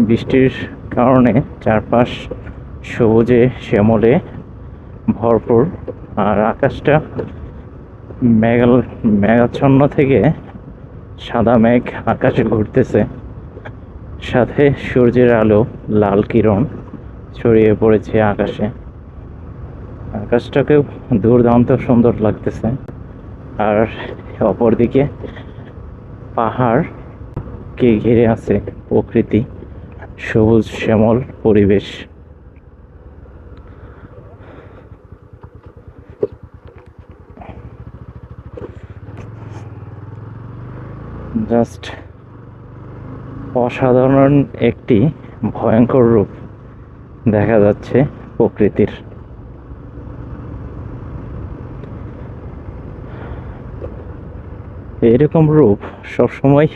বৃষ্টির কারণে চারপাশ সবুজে শ্যামলে ভরপুর, আর আকাশটা মেঘাচ্ছন্ন থেকে সাদা মেঘ আকাশে ঘুরতেছে, সাথে সূর্যের আলো লাল কিরণ ছড়িয়ে পড়েছে আকাশে। আকাশটাকেও দুর্দান্ত সুন্দর লাগতেছে। আর অপরদিকে পাহাড়কে ঘিরে আছে প্রকৃতি, সবুজ শ্যামল পরিবেশ। জাস্ট অসাধারণ একটি ভয়ঙ্কর রূপ দেখা যাচ্ছে প্রকৃতির। এরকম রূপ সবসময়